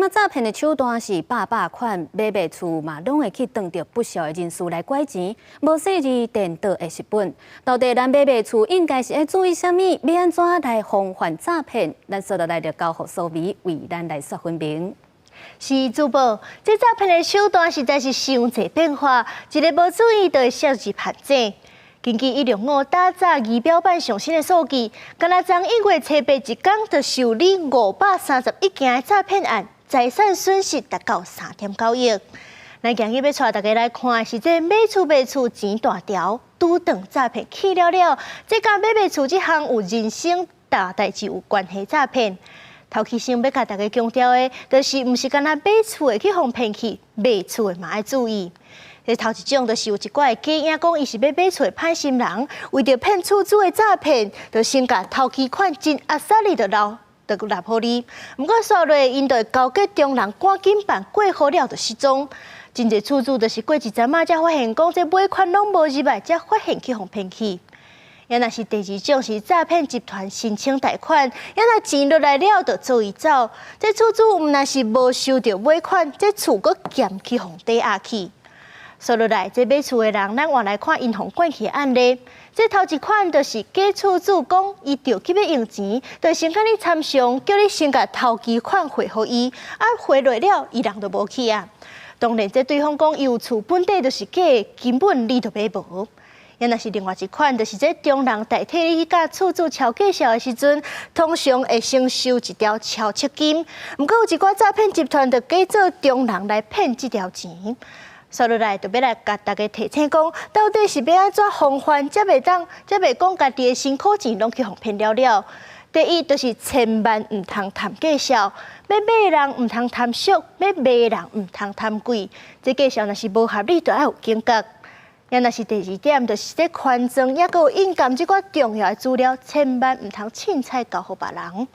仔诈骗的手段是百款，买卖厝嘛，拢会去当着不肖的人士来拐钱，无细字电倒会失本。到底咱买卖厝应该是要注意啥物？要安怎来防范诈骗？咱说到来着交互所为为咱来说分明。是主播，这诈骗的手段实在是伤侪变化，一个无注意就会涉入陷阱。根据165打诈仪表板上新的数据，今仔从1月7日一天就受理531件的诈骗案，财产损失达到3.9亿。咱今日要带大家来看的是这买厝钱大条，拄当诈骗去了，这甲买厝这项有人生大代志有关系诈骗。头起先要甲大家强调的，就是毋是干那买厝会去互骗去，卖厝的嘛要注意。这头一种，就是有一寡假影讲伊是要买厝的歹心人，为着骗厝主的诈骗，就先甲头期款真阿萨里就拿互你。毋过刷落，因就会交给中人赶紧办过户了就失踪。真侪厝主就是过一阵仔才发现讲这尾款拢无入来，才发现去互骗去。也若是第二种是诈骗集团申请贷款，也若钱落来了就做伊走。这厝主毋若是无收到尾款，这厝阁减去互抵押去。说落来，这买厝的人，咱换来看银行管起的案例。这头一款就是假厝主讲伊着急要用钱，就先甲你参详，叫你先甲头期款汇互伊，汇落了，伊人就无去啊。当然，这对方讲伊有厝本底就是假，根本你就买无。也若是另外一款，就是这中人代替你去甲厝主敲介绍的时阵，通常会先收一条敲切金。毋过有一寡诈骗集团就假做中人来骗这条钱。说落来，就要来甲大家提醒讲，到底是要安怎防范，才袂讲家己的辛苦钱拢去互骗了。第一，就是千万毋通谈介绍，要买的人毋通贪俗，要卖的人毋通贪贵。这介绍若是无合理，就要有警觉。也若是第二点，就是这权证也佮有印鉴这寡重要的资料，千万毋通凊彩交互别人。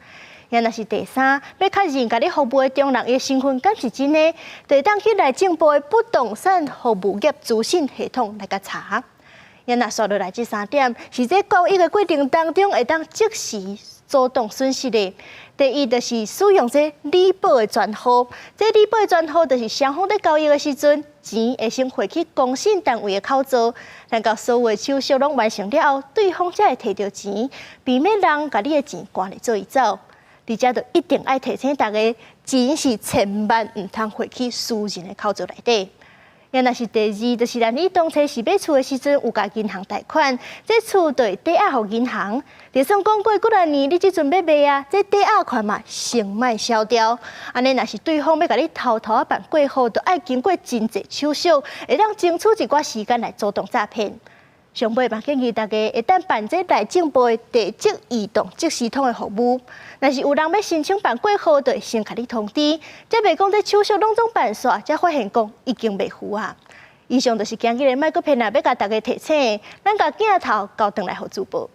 也若是第三，要确认甲你服务的中人的身份敢是真的，就当去内政部的不动产服务业资讯系统来甲查。也若说落来，这三点是在交易的过程当中会当即时主动损失的。第一，就是使用这理保的专号，这理保的专号就是双方在交易的时阵，钱会先汇去公信单位的口座，等到所有的手续拢完成了后，对方才会摕到钱，避免人甲你的钱赶来做伊走。而且就一定爱提醒大家，钱是千万毋通汇去私人的口座内底。也若是第二，就是咱你当初是买厝的时阵有甲银行贷款，这厝就会抵押互银行。就算讲过几多年，你即阵要卖啊，这抵押款嘛先莫消掉。安尼若是对方要甲你偷偷办过户，就爱经过真侪手续，会当争取一寡时间来主动诈骗。上尾嘛，建议大家会当办这内政部的地籍移动即时通的服务。若是有人要申请办过户，就会先甲你通知，才袂讲这手续拢总办煞，才发现讲已经袂符啊。以上就是今日的麦克片啊，要甲大家提醒，咱甲镜头交转来互主播。